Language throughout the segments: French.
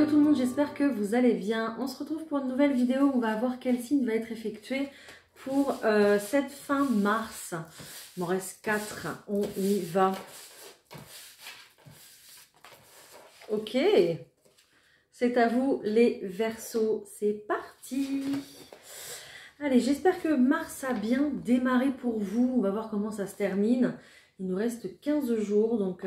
Hello tout le monde, j'espère que vous allez bien. On se retrouve pour une nouvelle vidéo où on va voir quel signe va être effectué pour cette fin mars. Il m'en reste 4, on y va. Ok, c'est à vous les Verseaux, c'est parti. Allez, j'espère que mars a bien démarré pour vous. On va voir comment ça se termine. Il nous reste 15 jours, donc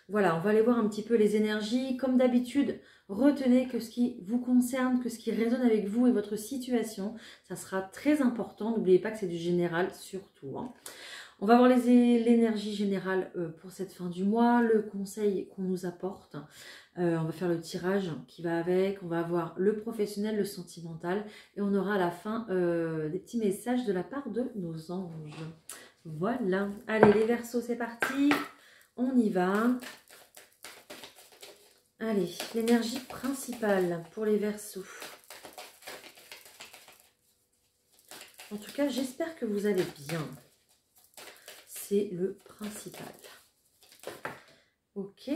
voilà, on va aller voir un petit peu les énergies. Comme d'habitude, retenez que ce qui vous concerne, que ce qui résonne avec vous et votre situation, ça sera très important. N'oubliez pas que c'est du général surtout, hein. On va voir l'énergie générale pour cette fin du mois, le conseil qu'on nous apporte. On va faire le tirage qui va avec, on va avoir le professionnel, le sentimental et on aura à la fin des petits messages de la part de nos anges. Voilà, allez les Verseaux, c'est parti, on y va. Allez, l'énergie principale pour les Verseaux. En tout cas, j'espère que vous allez bien. C'est le principal. Ok,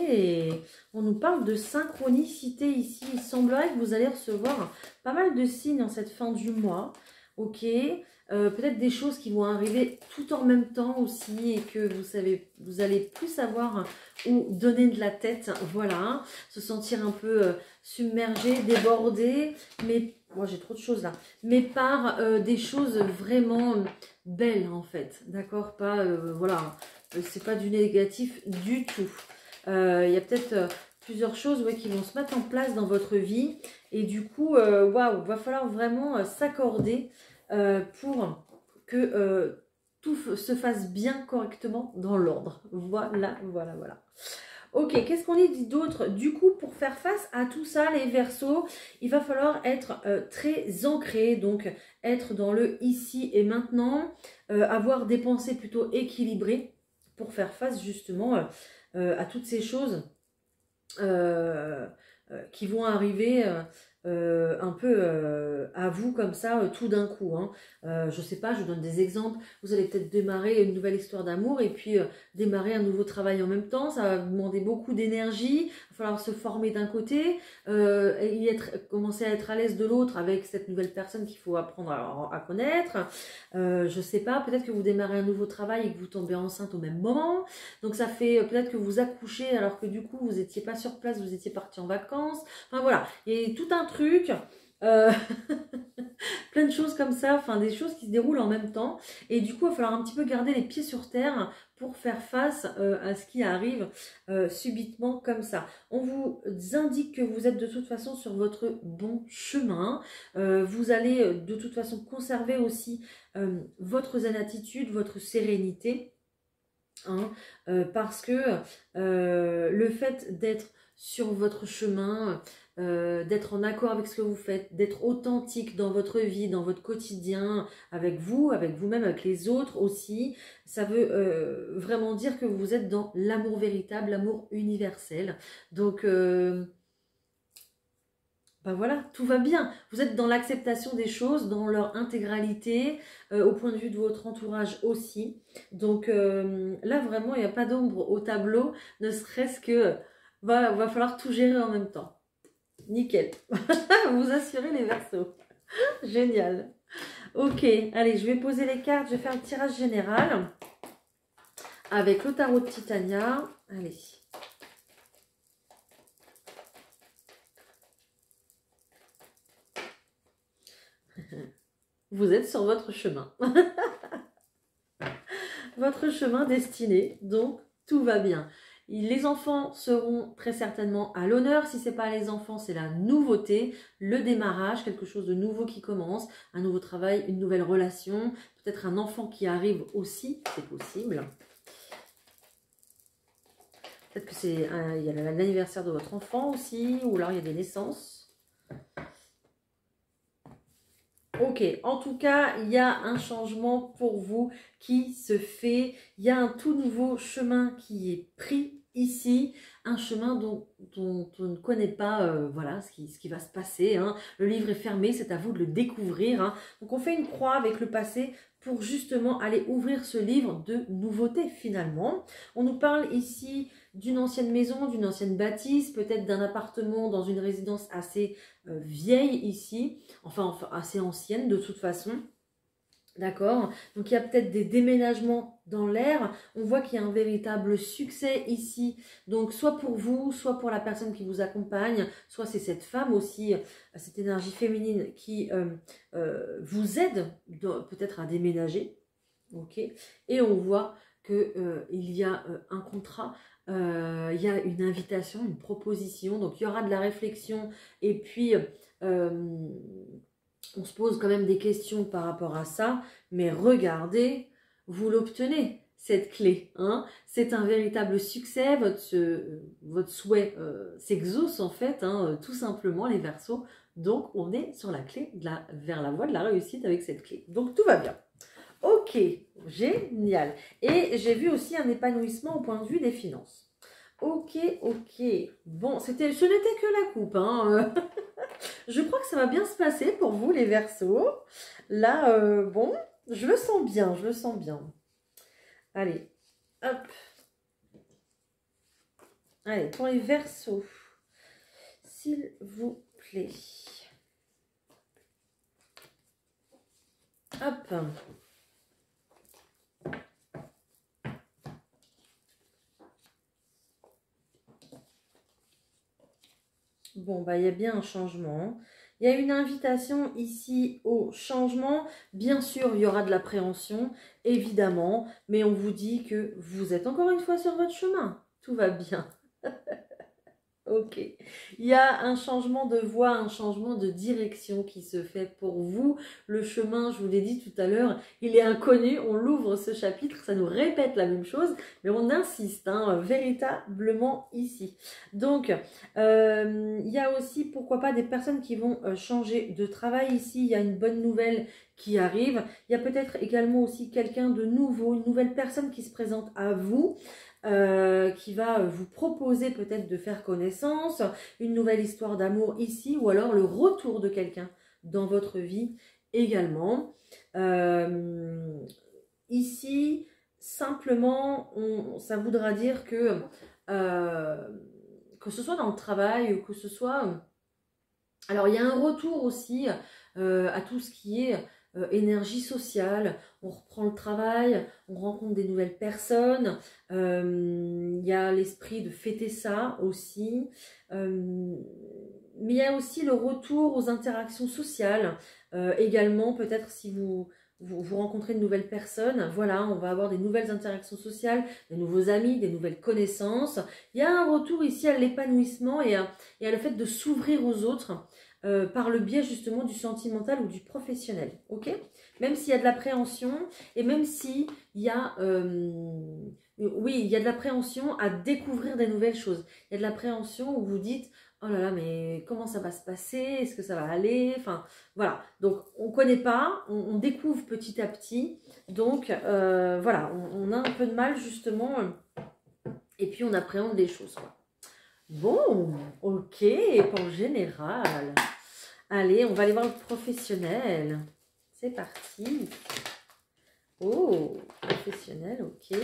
on nous parle de synchronicité ici. Il semblerait que vous allez recevoir pas mal de signes en cette fin du mois. Ok, peut-être des choses qui vont arriver tout en même temps aussi et que vous allez plus savoir où donner de la tête. Voilà, se sentir un peu submergé, débordé, mais moi j'ai trop de choses là. Mais par des choses vraiment belles en fait, d'accord? Pas voilà, c'est pas du négatif du tout. Il y a peut-être plusieurs choses qui vont se mettre en place dans votre vie et du coup, waouh, va falloir vraiment s'accorder pour que tout se fasse bien correctement dans l'ordre. Voilà, voilà, voilà. Ok, qu'est-ce qu'on dit d'autre? Du coup, pour faire face à tout ça, les Verseaux, il va falloir être très ancré, donc être dans le ici et maintenant, avoir des pensées plutôt équilibrées pour faire face justement à toutes ces choses qui vont arriver un peu à vous comme ça tout d'un coup, hein. Je sais pas, je vous donne des exemples. Vous allez peut-être démarrer une nouvelle histoire d'amour et puis démarrer un nouveau travail en même temps. Ça va vous demander beaucoup d'énergie. Il va falloir se former d'un côté, commencer à être à l'aise de l'autre avec cette nouvelle personne qu'il faut apprendre à connaître. Je sais pas, peut-être que vous démarrez un nouveau travail et que vous tombez enceinte au même moment. Donc ça fait peut-être que vous accouchez alors que du coup vous n'étiez pas sur place, vous étiez parti en vacances. Enfin voilà, il y a tout un truc, plein de choses comme ça, enfin des choses qui se déroulent en même temps. Et du coup, il va falloir un petit peu garder les pieds sur terre pour faire face à ce qui arrive subitement comme ça. On vous indique que vous êtes de toute façon sur votre bon chemin. Vous allez de toute façon conserver aussi votre zen attitude, votre sérénité. Hein, parce que le fait d'être sur votre chemin, d'être en accord avec ce que vous faites, d'être authentique dans votre vie, dans votre quotidien, avec vous, avec vous-même, avec les autres aussi, ça veut vraiment dire que vous êtes dans l'amour véritable, l'amour universel. Donc ben voilà, tout va bien. Vous êtes dans l'acceptation des choses, dans leur intégralité, au point de vue de votre entourage aussi. Donc là, vraiment, il n'y a pas d'ombre au tableau, ne serait-ce que va falloir tout gérer en même temps. Nickel. Vous assurez les Verseaux. Génial. Ok, allez, je vais poser les cartes, je vais faire un tirage général avec le tarot de Titania. Allez. Vous êtes sur votre chemin. Votre chemin destiné, donc tout va bien. Les enfants seront très certainement à l'honneur. Si ce n'est pas les enfants, c'est la nouveauté, le démarrage, quelque chose de nouveau qui commence, un nouveau travail, une nouvelle relation, peut-être un enfant qui arrive aussi, c'est possible. Peut-être que il y a l'anniversaire de votre enfant aussi, ou alors il y a des naissances. Ok, en tout cas, il y a un changement pour vous qui se fait. Il y a un tout nouveau chemin qui est pris ici. Un chemin dont on ne connaît pas voilà, ce qui va se passer, hein. Le livre est fermé, c'est à vous de le découvrir, hein. Donc on fait une croix avec le passé pour justement aller ouvrir ce livre de nouveautés finalement. On nous parle ici d'une ancienne maison, d'une ancienne bâtisse, peut-être d'un appartement dans une résidence assez vieille ici, enfin assez ancienne de toute façon. D'accord? Donc il y a peut-être des déménagements dans l'air. On voit qu'il y a un véritable succès ici. Donc soit pour vous, soit pour la personne qui vous accompagne, soit c'est cette femme aussi, cette énergie féminine qui vous aide peut-être à déménager. Ok? Et on voit qu'il y a un contrat, il y a une invitation, une proposition. Donc il y aura de la réflexion et puis on se pose quand même des questions par rapport à ça, mais regardez, vous l'obtenez, cette clé. Hein. C'est un véritable succès, votre souhait s'exauce en fait, hein, tout simplement les Verseaux. Donc on est sur la clé vers la voie de la réussite avec cette clé. Donc tout va bien. Ok, génial. Et j'ai vu aussi un épanouissement au point de vue des finances. Ok, ok. Bon, ce n'était que la coupe, hein. Je crois que ça va bien se passer pour vous, les Verseaux. Là, bon, je le sens bien, je le sens bien. Allez, hop. Allez, pour les Verseaux, s'il vous plaît. Hop. Bon, bah, il y a bien un changement. Il y a une invitation ici au changement. Bien sûr, il y aura de l'appréhension, évidemment. Mais on vous dit que vous êtes encore une fois sur votre chemin. Tout va bien. Ok. Il y a un changement de voie, un changement de direction qui se fait pour vous. Le chemin, je vous l'ai dit tout à l'heure, il est inconnu. On l'ouvre ce chapitre, ça nous répète la même chose, mais on insiste hein, véritablement ici. Donc, il y a aussi, pourquoi pas, des personnes qui vont changer de travail ici. Il y a une bonne nouvelle qui arrive. Il y a peut-être également aussi quelqu'un de nouveau, une nouvelle personne qui se présente à vous. Qui va vous proposer peut-être de faire connaissance, une nouvelle histoire d'amour ici, ou alors le retour de quelqu'un dans votre vie également. Ici, simplement, ça voudra dire que ce soit dans le travail, ou que ce soit... Alors, il y a un retour aussi à tout ce qui est... énergie sociale, on reprend le travail, on rencontre des nouvelles personnes, il y a l'esprit de fêter ça aussi, mais il y a aussi le retour aux interactions sociales, également peut-être si vous rencontrez de nouvelles personnes, voilà, on va avoir des nouvelles interactions sociales, des nouveaux amis, des nouvelles connaissances, il y a un retour ici à l'épanouissement et à le fait de s'ouvrir aux autres, par le biais justement du sentimental ou du professionnel, ok? Même s'il y a de l'appréhension et même s'il y a, oui, il y a de l'appréhension à découvrir des nouvelles choses. Il y a de l'appréhension où vous dites, oh là là, mais comment ça va se passer? Est-ce que ça va aller? Enfin, voilà. Donc, on ne connaît pas, on découvre petit à petit. Donc, voilà, on a un peu de mal justement et puis on appréhende les choses, quoi. Bon, ok, en général. Allez, on va aller voir le professionnel. C'est parti. Oh, professionnel, ok.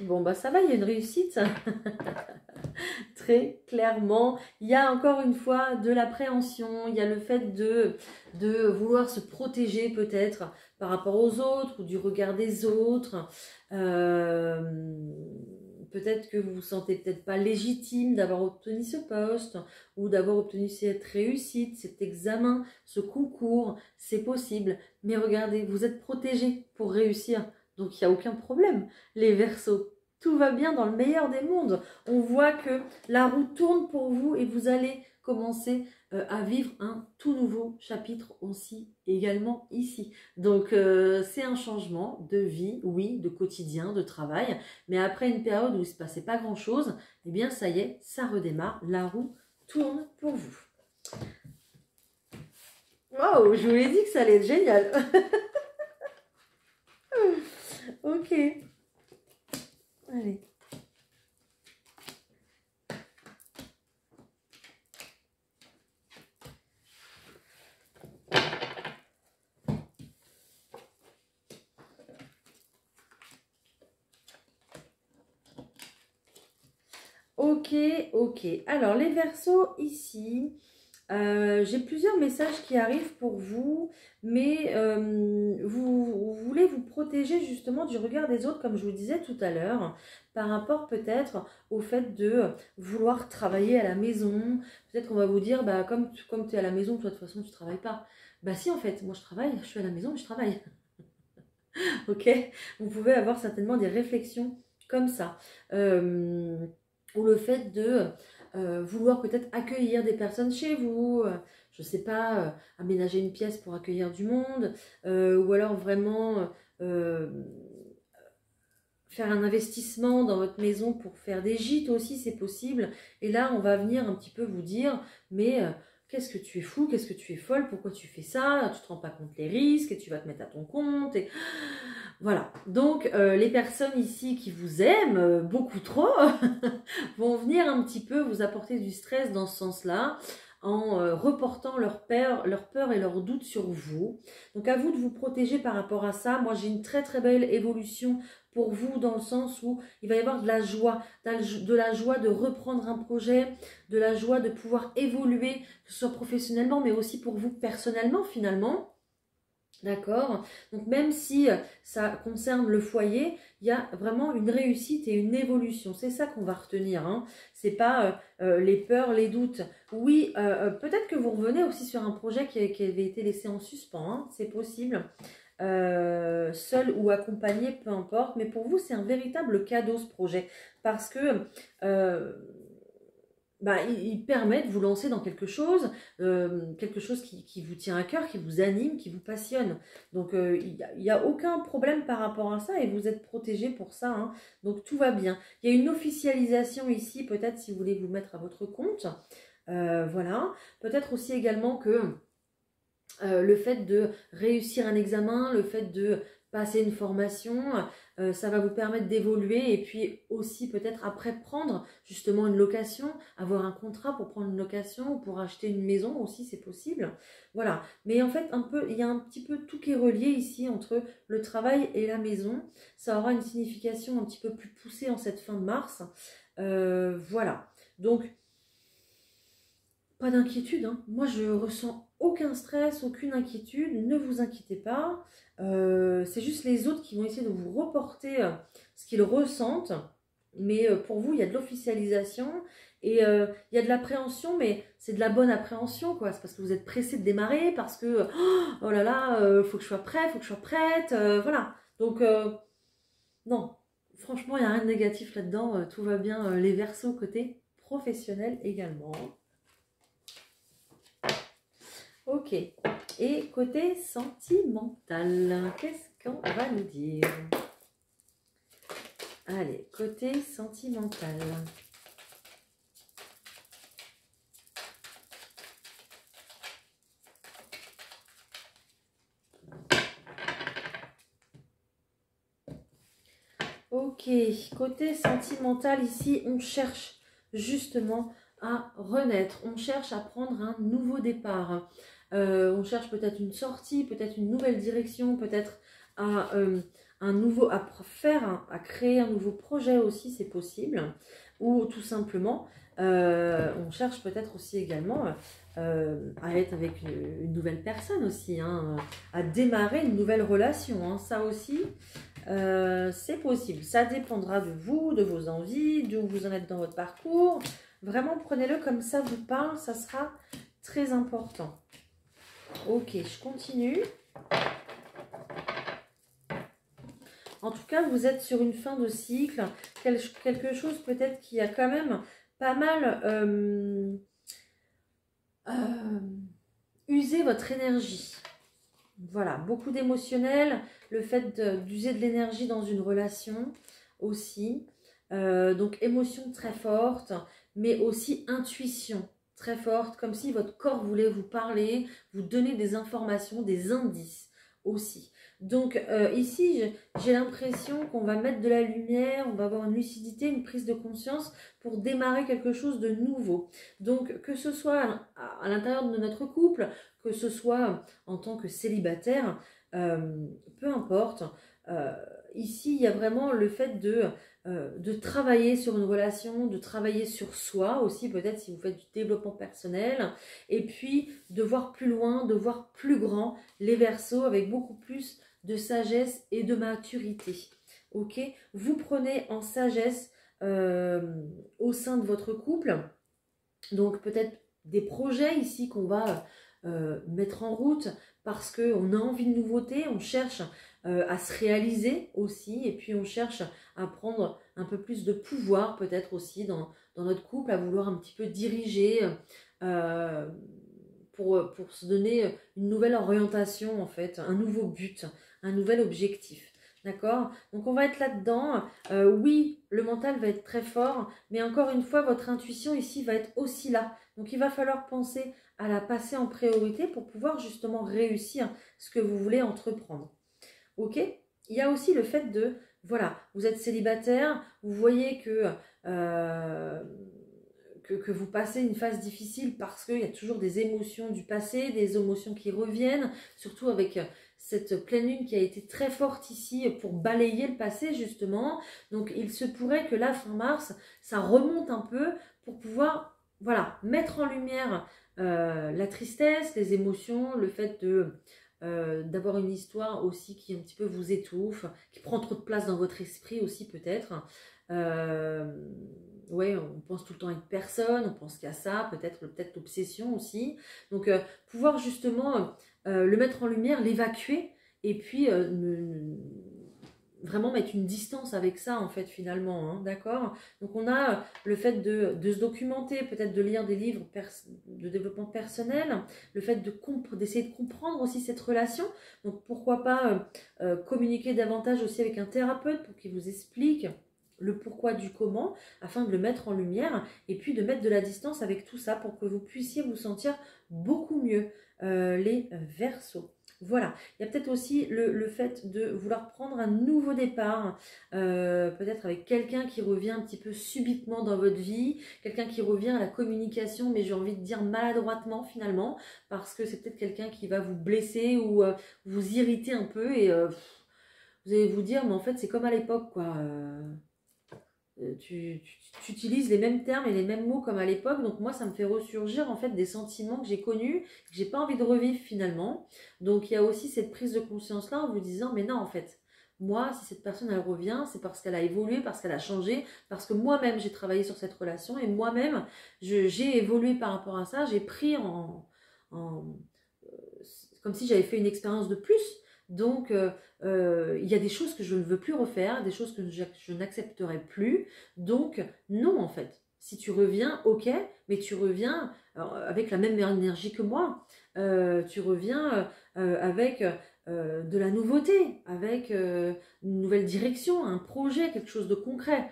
Bon, bah ça va, il y a une réussite. Très clairement, il y a encore une fois de l'appréhension, il y a le fait de vouloir se protéger peut-être par rapport aux autres ou du regard des autres. Peut-être que vous vous sentez peut-être pas légitime d'avoir obtenu ce poste ou d'avoir obtenu cette réussite, cet examen, ce concours, c'est possible. Mais regardez, vous êtes protégé pour réussir, donc il n'y a aucun problème. Les Verseaux, tout va bien dans le meilleur des mondes. On voit que la roue tourne pour vous et vous allez commencer à vivre un tout nouveau chapitre aussi également ici. Donc c'est un changement de vie, oui, de quotidien, de travail, mais après une période où il ne se passait pas grand chose, eh bien ça y est, ça redémarre, la roue tourne pour vous. Wow, je vous l'ai dit que ça allait être génial. Ok. Allez. Ok, ok. Alors, les Verseaux, ici, j'ai plusieurs messages qui arrivent pour vous, mais vous voulez vous protéger justement du regard des autres, comme je vous disais tout à l'heure, par rapport peut-être au fait de vouloir travailler à la maison. Peut-être qu'on va vous dire, bah, comme tu es à la maison, toi, de toute façon, tu ne travailles pas. Bah si, en fait, moi, je travaille, je suis à la maison, mais je travaille. Ok? Vous pouvez avoir certainement des réflexions comme ça. Ou le fait de vouloir peut-être accueillir des personnes chez vous, je ne sais pas, aménager une pièce pour accueillir du monde, ou alors vraiment euh, faire un investissement dans votre maison pour faire des gîtes aussi, c'est possible. Et là, on va venir un petit peu vous dire, mais qu'est-ce que tu es fou, qu'est-ce que tu es folle, pourquoi tu fais ça, tu ne te rends pas compte des risques, et tu vas te mettre à ton compte. Et... Voilà, donc les personnes ici qui vous aiment beaucoup trop vont venir un petit peu vous apporter du stress dans ce sens-là, en reportant leur peur et leurs doutes sur vous. Donc à vous de vous protéger par rapport à ça. Moi j'ai une très très belle évolution pour vous dans le sens où il va y avoir de la joie, de la joie de reprendre un projet, de la joie de pouvoir évoluer, que ce soit professionnellement mais aussi pour vous personnellement finalement. D'accord? Donc même si ça concerne le foyer, il y a vraiment une réussite et une évolution. C'est ça qu'on va retenir. Hein. C'est pas les peurs, les doutes. Oui, peut-être que vous revenez aussi sur un projet qui avait été laissé en suspens. Hein. C'est possible. Seul ou accompagné, peu importe. Mais pour vous, c'est un véritable cadeau ce projet. Parce que... bah, il permet de vous lancer dans quelque chose qui vous tient à cœur, qui vous anime, qui vous passionne. Donc, il n'y a aucun problème par rapport à ça et vous êtes protégé pour ça. Hein. Donc, tout va bien. Il y a une officialisation ici, peut-être si vous voulez vous mettre à votre compte. Voilà. Peut-être aussi également que le fait de réussir un examen, le fait de passer une formation, ça va vous permettre d'évoluer et puis aussi peut-être après prendre justement une location, avoir un contrat pour prendre une location ou pour acheter une maison aussi, c'est possible. Voilà, mais en fait il y a un petit peu tout qui est relié ici entre le travail et la maison. Ça aura une signification un petit peu plus poussée en cette fin de mars. Voilà, donc pas d'inquiétude, hein. Moi je ressens aucun stress, aucune inquiétude, ne vous inquiétez pas. C'est juste les autres qui vont essayer de vous reporter ce qu'ils ressentent. Mais pour vous, il y a de l'officialisation et il y a de l'appréhension, mais c'est de la bonne appréhension, quoi. C'est parce que vous êtes pressé de démarrer, parce que oh là là, faut que je sois prêt, faut que je sois prête, voilà. Donc non, franchement, il n'y a rien de négatif là-dedans, tout va bien. Les Verseaux côté professionnel également. Ok. Et côté sentimental, qu'est-ce qu'on va nous dire? Allez, côté sentimental. Ok, côté sentimental, ici, on cherche justement à renaître. On cherche à prendre un nouveau départ. On cherche peut-être une sortie, peut-être une nouvelle direction, peut-être à à créer un nouveau projet aussi, c'est possible. Ou tout simplement, on cherche peut-être aussi également à être avec une nouvelle personne aussi, hein, à démarrer une nouvelle relation. Hein, ça aussi, c'est possible. Ça dépendra de vous, de vos envies, d'où vous en êtes dans votre parcours. Vraiment, prenez-le comme ça vous parle, ça sera très important. Ok, je continue. En tout cas, vous êtes sur une fin de cycle, quelque chose peut-être qui a quand même pas mal usé votre énergie. Voilà, beaucoup d'émotionnel, le fait d'user de l'énergie dans une relation aussi. Donc émotion très forte, mais aussi intuition très forte, comme si votre corps voulait vous parler, vous donner des informations, des indices aussi. Donc ici, j'ai l'impression qu'on va mettre de la lumière, on va avoir une lucidité, une prise de conscience pour démarrer quelque chose de nouveau. Donc que ce soit à l'intérieur de notre couple, que ce soit en tant que célibataire, peu importe. Ici, il y a vraiment le fait de de travailler sur une relation, de travailler sur soi aussi, peut-être si vous faites du développement personnel, et puis de voir plus loin, de voir plus grand, les Verseaux, avec beaucoup plus de sagesse et de maturité. Ok, vous prenez en sagesse au sein de votre couple, donc peut-être des projets ici qu'on va mettre en route parce qu'on a envie de nouveautés, on cherche à se réaliser aussi, et puis on cherche à prendre un peu plus de pouvoir peut-être aussi dans notre couple, à vouloir un petit peu diriger euh, pour se donner une nouvelle orientation en fait, un nouveau but, un nouvel objectif. D'accord? Donc on va être là-dedans. Oui, le mental va être très fort, mais encore une fois, votre intuition ici va être aussi là. Donc il va falloir penser à la passer en priorité pour pouvoir justement réussir ce que vous voulez entreprendre. Ok? Il y a aussi le fait de, voilà, vous êtes célibataire, vous voyez euh, que vous passez une phase difficile parce qu'il y a toujours des émotions du passé, des émotions qui reviennent, surtout avec cette pleine lune qui a été très forte ici pour balayer le passé justement. Donc il se pourrait que là, fin mars, ça remonte un peu pour pouvoir, voilà, mettre en lumière la tristesse, les émotions, le fait d'avoir une histoire aussi qui un petit peu vous étouffe, qui prend trop de place dans votre esprit aussi peut-être. Ouais, on pense tout le temps à une personne, on pense qu'à ça, peut-être l'obsession aussi. Donc pouvoir justement le mettre en lumière, l'évacuer, et puis vraiment mettre une distance avec ça en fait finalement, hein, d'accord? Donc on a le fait de se documenter, peut-être de lire des livres de développement personnel, le fait d'essayer de comprendre aussi cette relation. Donc pourquoi pas communiquer davantage aussi avec un thérapeute pour qu'il vous explique le pourquoi du comment, afin de le mettre en lumière, et puis de mettre de la distance avec tout ça pour que vous puissiez vous sentir beaucoup mieux, les Verseaux. Voilà, il y a peut-être aussi le fait de vouloir prendre un nouveau départ, peut-être avec quelqu'un qui revient un petit peu subitement dans votre vie, quelqu'un qui revient à la communication, mais j'ai envie de dire maladroitement finalement, parce que c'est peut-être quelqu'un qui va vous blesser ou vous irriter un peu, et vous allez vous dire, mais en fait c'est comme à l'époque quoi. Tu utilises les mêmes termes et les mêmes mots comme à l'époque, donc moi ça me fait ressurgir en fait des sentiments que j'ai connus, que j'ai pas envie de revivre finalement. Donc il y a aussi cette prise de conscience là en vous disant mais non en fait, moi si cette personne elle revient, c'est parce qu'elle a évolué, parce qu'elle a changé, parce que moi-même j'ai travaillé sur cette relation et moi-même j'ai évolué par rapport à ça, j'ai pris en comme si j'avais fait une expérience de plus. Donc, il y a des choses que je ne veux plus refaire, des choses que je n'accepterai plus. Donc, non, en fait. Si tu reviens, ok, mais tu reviens avec la même énergie que moi. Tu reviens avec de la nouveauté, avec une nouvelle direction, un projet, quelque chose de concret.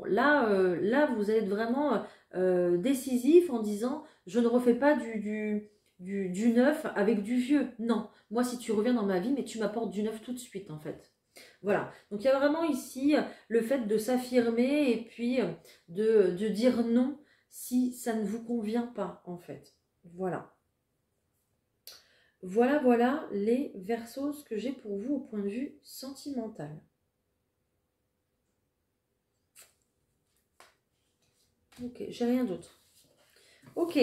Là, vous allez être vraiment décisif en disant, je ne refais pas du neuf avec du vieux. Non, moi si tu reviens dans ma vie, mais tu m'apportes du neuf tout de suite en fait. Voilà, donc il y a vraiment ici le fait de s'affirmer et puis de dire non si ça ne vous convient pas en fait. Voilà. Voilà les Verseaux, ce que j'ai pour vous au point de vue sentimental. Ok, j'ai rien d'autre. Ok.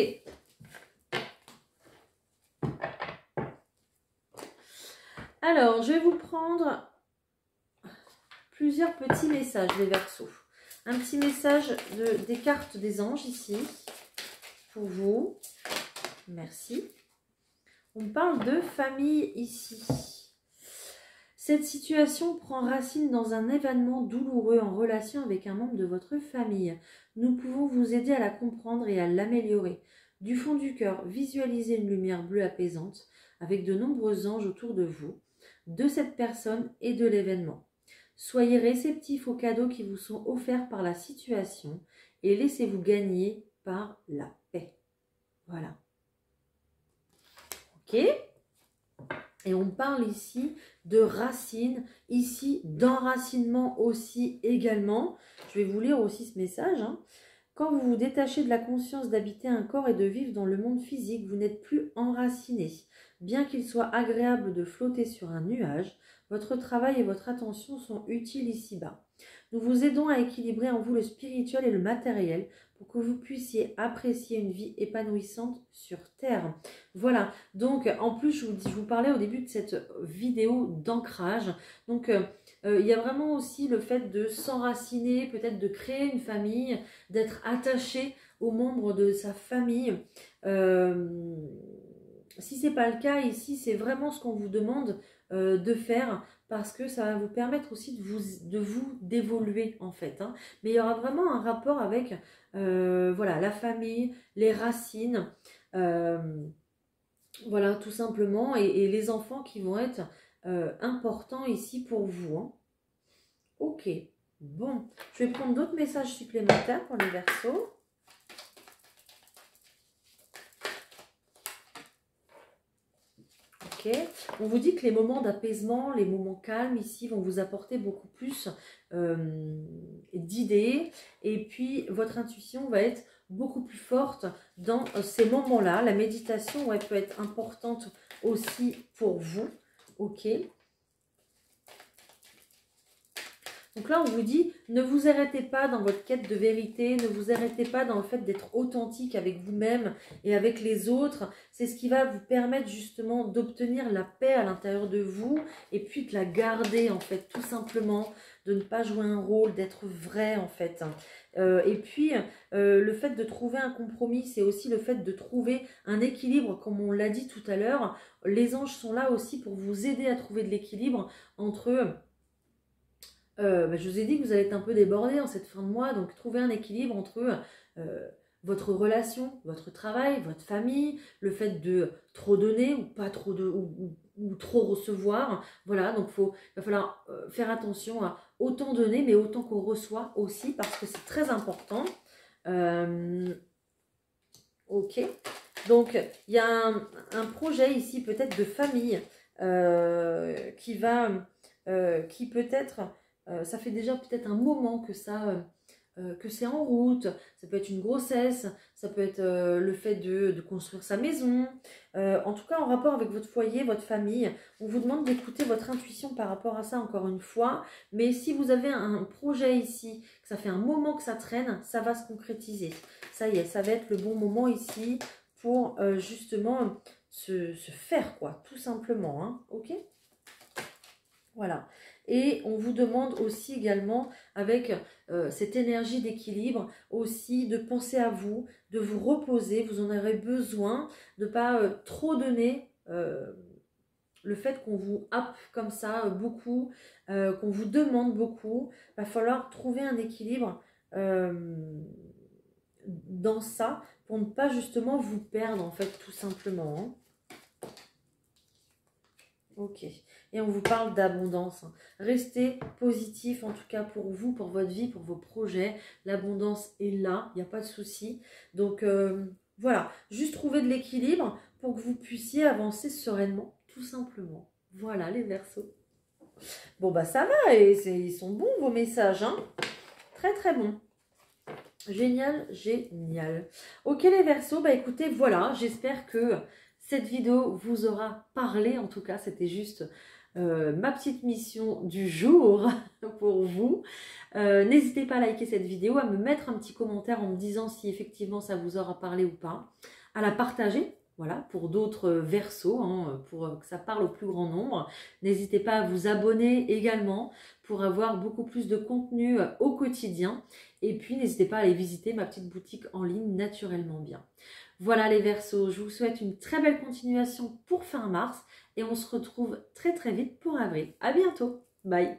Alors, je vais vous prendre plusieurs petits messages, les Verseaux. Un petit message des cartes des anges ici, pour vous. Merci. On parle de famille ici. Cette situation prend racine dans un événement douloureux en relation avec un membre de votre famille. Nous pouvons vous aider à la comprendre et à l'améliorer. Du fond du cœur, visualisez une lumière bleue apaisante avec de nombreux anges autour de vous, de cette personne et de l'événement. Soyez réceptifs aux cadeaux qui vous sont offerts par la situation et laissez-vous gagner par la paix. Voilà. Ok ? Et on parle ici de racines, ici d'enracinement aussi également. Je vais vous lire aussi ce message. Quand vous vous détachez de la conscience d'habiter un corps et de vivre dans le monde physique, vous n'êtes plus enraciné. Bien qu'il soit agréable de flotter sur un nuage, votre travail et votre attention sont utiles ici-bas. Nous vous aidons à équilibrer en vous le spirituel et le matériel pour que vous puissiez apprécier une vie épanouissante sur Terre. Voilà, donc en plus je vous parlais au début de cette vidéo d'ancrage. Donc il y a vraiment aussi le fait de s'enraciner, peut-être de créer une famille, d'être attaché aux membres de sa famille. Si ce n'est pas le cas ici, c'est vraiment ce qu'on vous demande de faire, parce que ça va vous permettre aussi d'évoluer en fait. Hein. Mais il y aura vraiment un rapport avec voilà, la famille, les racines, voilà tout simplement, et les enfants qui vont être importants ici pour vous. Hein. Ok, bon, je vais prendre d'autres messages supplémentaires pour les Verseaux. On vous dit que les moments d'apaisement, les moments calmes ici vont vous apporter beaucoup plus d'idées, et puis votre intuition va être beaucoup plus forte dans ces moments-là. La méditation, ouais, peut être importante aussi pour vous. Ok. Donc là, on vous dit, ne vous arrêtez pas dans votre quête de vérité, ne vous arrêtez pas dans le fait d'être authentique avec vous-même et avec les autres. C'est ce qui va vous permettre justement d'obtenir la paix à l'intérieur de vous, et puis de la garder en fait, tout simplement, de ne pas jouer un rôle, d'être vrai en fait. Et puis, le fait de trouver un compromis, c'est aussi le fait de trouver un équilibre, comme on l'a dit tout à l'heure. Les anges sont là aussi pour vous aider à trouver de l'équilibre entre... je vous ai dit que vous allez être un peu débordé en cette fin de mois, donc trouver un équilibre entre votre relation, votre travail, votre famille, le fait de trop donner ou pas trop de, ou trop recevoir. Voilà, donc il va falloir faire attention à autant donner, mais autant qu'on reçoit aussi, parce que c'est très important. Ok, donc il y a un projet ici peut-être de famille qui peut-être... ça fait déjà peut-être un moment que que c'est en route. Ça peut être une grossesse, ça peut être le fait de construire sa maison. En tout cas, en rapport avec votre foyer, votre famille, on vous demande d'écouter votre intuition par rapport à ça encore une fois. Mais si vous avez un projet ici, que ça fait un moment que ça traîne, ça va se concrétiser. Ça y est, ça va être le bon moment ici pour justement se faire, quoi, tout simplement. Hein, ok ? Voilà. Et on vous demande aussi également, avec cette énergie d'équilibre, aussi de penser à vous, de vous reposer. Vous en aurez besoin, de ne pas trop donner. Le fait qu'on vous happe comme ça beaucoup, qu'on vous demande beaucoup, il va falloir trouver un équilibre dans ça, pour ne pas justement vous perdre en fait, tout simplement. Hein. Ok, et on vous parle d'abondance. Restez positif, en tout cas pour vous, pour votre vie, pour vos projets. L'abondance est là, il n'y a pas de souci. Donc voilà, juste trouver de l'équilibre pour que vous puissiez avancer sereinement, tout simplement. Voilà les Verseaux. Bon bah ça va, et ils sont bons vos messages, hein. Très très bons. Génial, génial. Ok les Verseaux, bah écoutez, voilà, j'espère que cette vidéo vous aura parlé. En tout cas, c'était juste ma petite mission du jour pour vous. N'hésitez pas à liker cette vidéo, à me mettre un petit commentaire en me disant si effectivement ça vous aura parlé ou pas, à la partager. Voilà, pour d'autres Verseaux, hein, pour que ça parle au plus grand nombre. N'hésitez pas à vous abonner également pour avoir beaucoup plus de contenu au quotidien. Et puis, n'hésitez pas à aller visiter ma petite boutique en ligne Naturellement Bien. Voilà les Verseaux, je vous souhaite une très belle continuation pour fin mars et on se retrouve très très vite pour avril. À bientôt, bye.